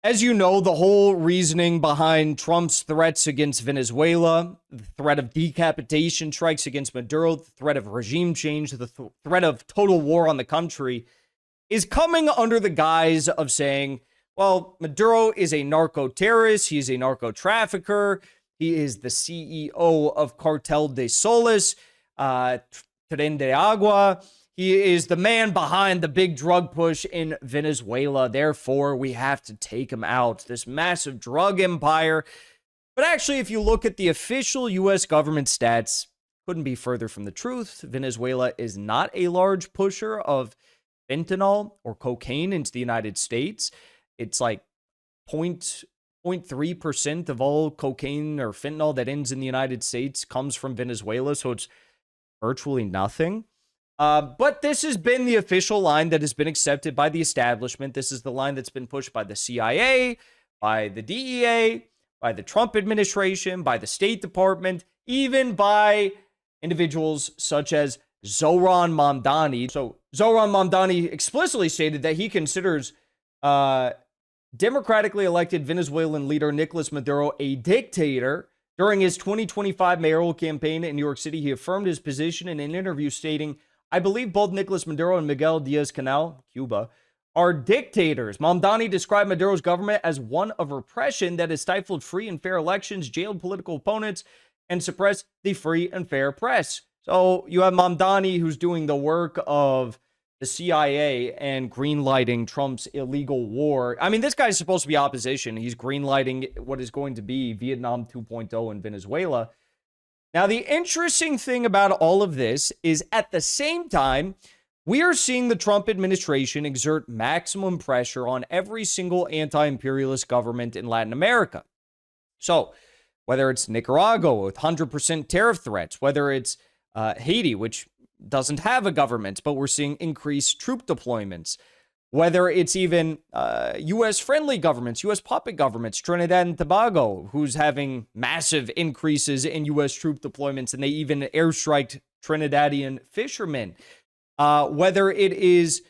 As you know, the whole reasoning behind Trump's threats against Venezuela, the threat of decapitation strikes against Maduro, the threat of regime change, the threat of total war on the country is coming under the guise of saying, well, Maduro is a narco terrorist, he's a narco trafficker, he is the CEO of Cartel de Solis, Tren de Agua. He is the man behind the big drug push in Venezuela. Therefore, we have to take him out. This massive drug empire. But actually, if you look at the official U.S. government stats, couldn't be further from the truth. Venezuela is not a large pusher of fentanyl or cocaine into the United States. It's like 0.3% of all cocaine or fentanyl that ends in the United States comes from Venezuela. So it's virtually nothing. But this has been the official line that has been accepted by the establishment. This is the line that's been pushed by the CIA, by the DEA, by the Trump administration, by the State Department, even by individuals such as Zoran Mamdani. So Zoran Mamdani explicitly stated that he considers democratically elected Venezuelan leader Nicolas Maduro a dictator. During his 2025 mayoral campaign in New York City, he affirmed his position in an interview stating, I believe both Nicolas Maduro and Miguel Diaz-Canel, Cuba, are dictators. Mamdani described Maduro's government as one of repression that has stifled free and fair elections, jailed political opponents, and suppressed the free and fair press. So you have Mamdani, who's doing the work of the CIA and greenlighting Trump's illegal war. I mean, this guy's supposed to be opposition. He's greenlighting what is going to be Vietnam 2.0 in Venezuela. Now, the interesting thing about all of this is at the same time, we are seeing the Trump administration exert maximum pressure on every single anti-imperialist government in Latin America. So whether it's Nicaragua with 100% tariff threats, whether it's Haiti, which doesn't have a government, but we're seeing increased troop deployments, whether it's even U.S.-friendly governments, U.S. puppet governments, Trinidad and Tobago, who's having massive increases in U.S. troop deployments, and they even airstriked Trinidadian fishermen. Whether it is,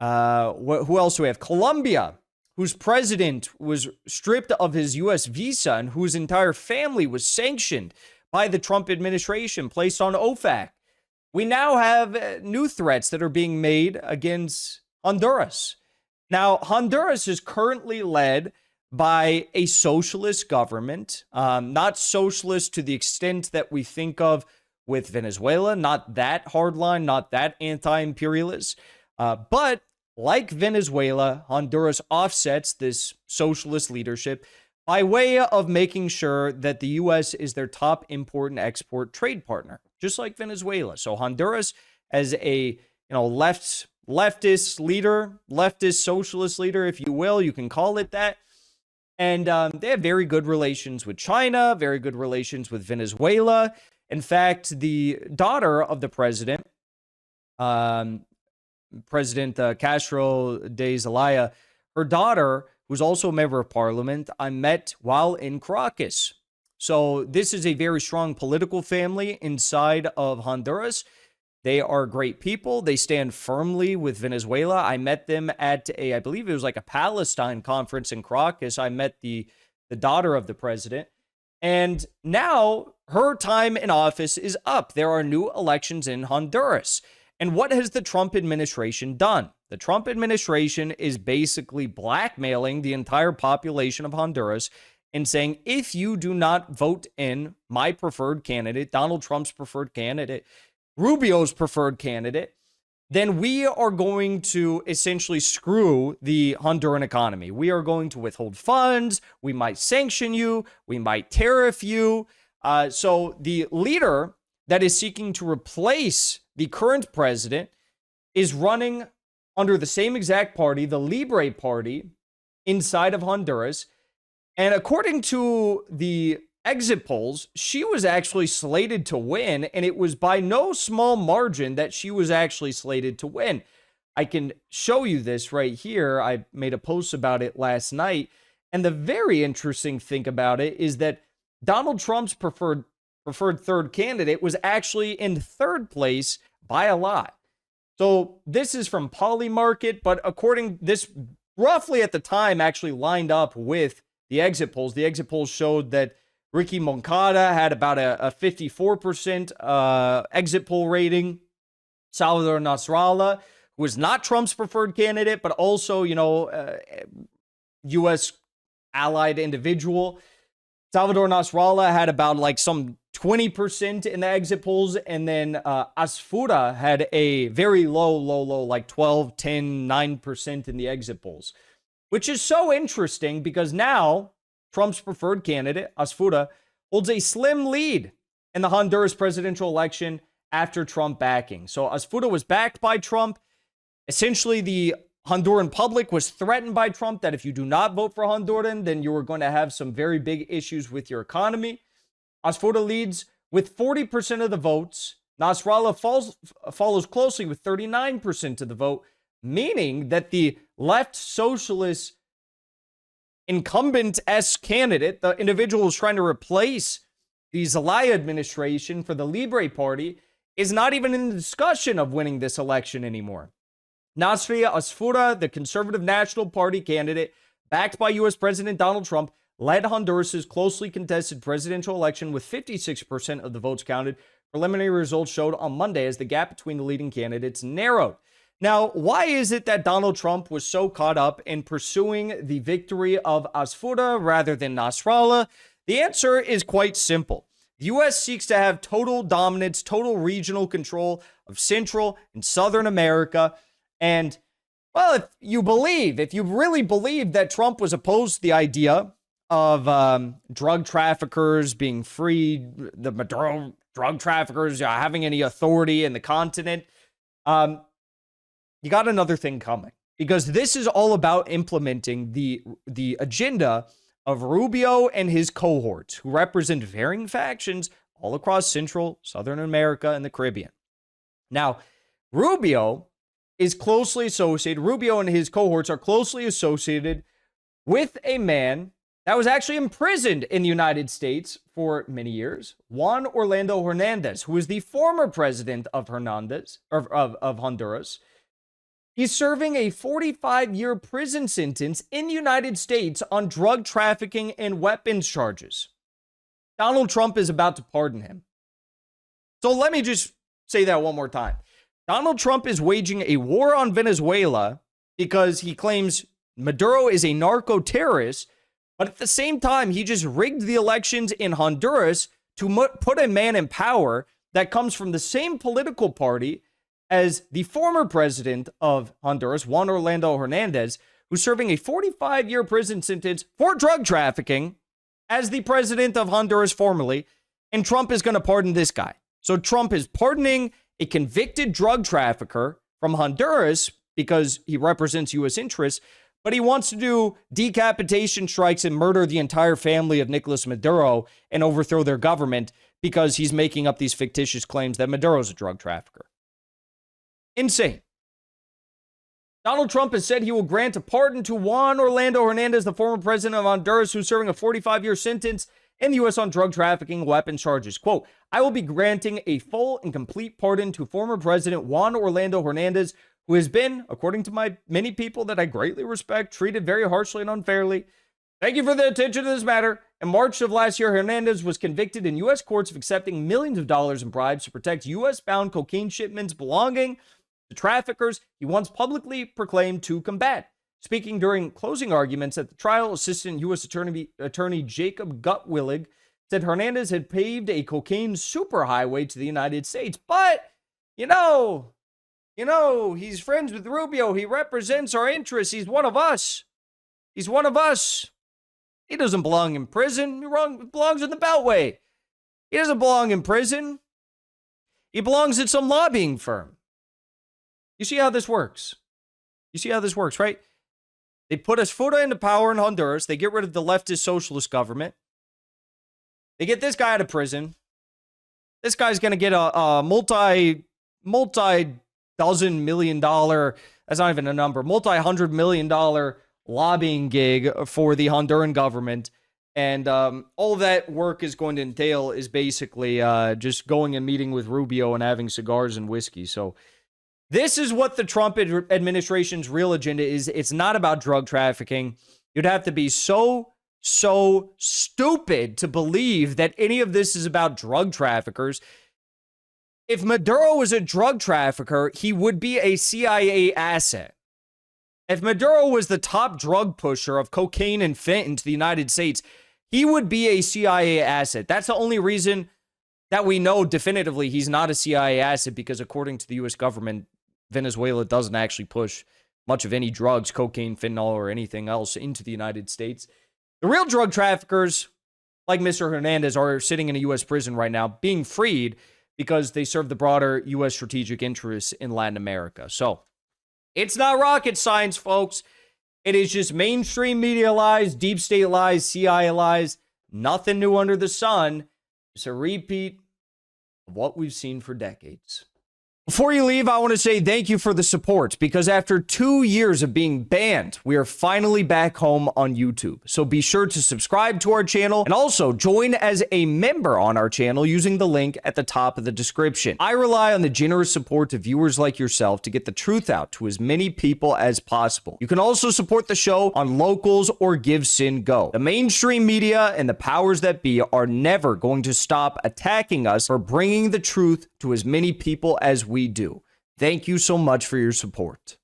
who else do we have? Colombia, whose president was stripped of his U.S. visa and whose entire family was sanctioned by the Trump administration, placed on OFAC. We now have new threats that are being made against Honduras. Now, Honduras is currently led by a socialist government, not socialist to the extent that we think of with Venezuela, not that hardline, not that anti-imperialist, but like Venezuela, Honduras offsets this socialist leadership by way of making sure that the U.S. is their top import and export trade partner, just like Venezuela. So Honduras, as a leftist leader, leftist socialist leader, if you will, you can call it that. And they have very good relations with China, very good relations with Venezuela. In fact, the daughter of the president, President Castro de Zelaya, her daughter, who's also a member of parliament, I met while in Caracas. So this is a very strong political family inside of Honduras. They are great people. They stand firmly with Venezuela. I met them at I believe it was like a Palestine conference in Caracas. I met the daughter of the president. And now her time in office is up. There are new elections in Honduras. And what has the Trump administration done? The Trump administration is basically blackmailing the entire population of Honduras and saying, if you do not vote in my preferred candidate, Donald Trump's preferred candidate, Rubio's preferred candidate, then we are going to essentially screw the Honduran economy. We are going to withhold funds. We might sanction you. We might tariff you. So the leader that is seeking to replace the current president is running under the same exact party, the Libre Party, inside of Honduras. And according to the exit polls, she was actually slated to win, and it was by no small margin that she was actually slated to win. I can show you this right here. I made a post about it last night, and the very interesting thing about it is that Donald Trump's preferred third candidate was actually in third place by a lot. So this is from Polymarket, but according this roughly at the time actually lined up with the exit polls. The exit polls showed that Ricky Moncada had about a 54% exit poll rating. Salvador Nasrallah, who was not Trump's preferred candidate, but also, U.S. allied individual. Salvador Nasrallah had about like some 20% in the exit polls. And then Asfuda had a very low, like 12, 10, 9% in the exit polls, which is so interesting because now Trump's preferred candidate, Asfuda, holds a slim lead in the Honduras presidential election after Trump backing. So Asfuda was backed by Trump. Essentially, the Honduran public was threatened by Trump that if you do not vote for Honduran, then you are going to have some very big issues with your economy. Asfuda leads with 40% of the votes. Nasrallah follows closely with 39% of the vote, meaning that the left socialist incumbent-esque candidate, the individual who's trying to replace the Zelaya administration for the Libre Party, is not even in the discussion of winning this election anymore. Nasria Asfuda, the Conservative National Party candidate, backed by U.S. President Donald Trump, led Honduras' closely contested presidential election with 56% of the votes counted. Preliminary results showed on Monday as the gap between the leading candidates narrowed. Now, why is it that Donald Trump was so caught up in pursuing the victory of Asfuda rather than Nasrallah? The answer is quite simple. The U.S. seeks to have total dominance, total regional control of Central and Southern America. And, well, if you really believe that Trump was opposed to the idea of drug traffickers being freed, the Maduro drug traffickers having any authority in the continent, you got another thing coming. Because this is all about implementing the agenda of Rubio and his cohorts, who represent varying factions all across Central, Southern America, and the Caribbean. Now, Rubio and his cohorts are closely associated with a man that was actually imprisoned in the United States for many years, Juan Orlando Hernandez, who is the former president of Honduras. He's serving a 45-year prison sentence in the United States on drug trafficking and weapons charges. Donald Trump is about to pardon him. So let me just say that one more time. Donald Trump is waging a war on Venezuela because he claims Maduro is a narco-terrorist, but at the same time, he just rigged the elections in Honduras to put a man in power that comes from the same political party as the former president of Honduras, Juan Orlando Hernandez, who's serving a 45-year prison sentence for drug trafficking as the president of Honduras formerly, and Trump is going to pardon this guy. So Trump is pardoning a convicted drug trafficker from Honduras because he represents U.S. interests, but he wants to do decapitation strikes and murder the entire family of Nicolas Maduro and overthrow their government because he's making up these fictitious claims that Maduro's a drug trafficker. Insane. Donald Trump has said he will grant a pardon to Juan Orlando Hernandez, the former president of Honduras, who's serving a 45-year sentence in the U.S. on drug trafficking weapons charges. Quote, I will be granting a full and complete pardon to former President Juan Orlando Hernandez, who has been, according to many people that I greatly respect, treated very harshly and unfairly. Thank you for the attention to this matter. In March of last year, Hernandez was convicted in U.S. courts of accepting millions of dollars in bribes to protect U.S.-bound cocaine shipments belonging to traffickers he once publicly proclaimed to combat. Speaking during closing arguments at the trial, Assistant U.S. Attorney Jacob Gutwillig said Hernandez had paved a cocaine superhighway to the United States. But, he's friends with Rubio. He represents our interests. He's one of us. He doesn't belong in prison. He belongs in the Beltway. He doesn't belong in prison. He belongs at some lobbying firm. You see how this works? Right? They put Asfuda into power in Honduras. They get rid of the leftist socialist government. They get this guy out of prison. This guy's going to get a multi-dozen million dollar, that's not even a number, multi-$100 million lobbying gig for the Honduran government. And all that work is going to entail is basically just going and meeting with Rubio and having cigars and whiskey. So This is what the Trump administration's real agenda is. It's not about drug trafficking. You'd have to be so stupid to believe that any of this is about drug traffickers. If Maduro was a drug trafficker, he would be a CIA asset. If Maduro was the top drug pusher of cocaine and fentanyl to the United States, he would be a CIA asset. That's the only reason that we know definitively he's not a CIA asset, because according to the U.S. government, Venezuela doesn't actually push much of any drugs, cocaine, fentanyl, or anything else into the United States. The real drug traffickers, like Mr. Hernandez, are sitting in a U.S. prison right now, being freed because they serve the broader U.S. strategic interests in Latin America. So it's not rocket science, folks. It is just mainstream media lies, deep state lies, CIA lies. Nothing new under the sun. It's a repeat of what we've seen for decades. Before you leave, I want to say thank you for the support, because after 2 years of being banned, we are finally back home on YouTube. So be sure to subscribe to our channel and also join as a member on our channel using the link at the top of the description. I rely on the generous support of viewers like yourself to get the truth out to as many people as possible. You can also support the show on Locals or Give Sin Go. The mainstream media and the powers that be are never going to stop attacking us for bringing the truth to as many people as we do. Thank you so much for your support.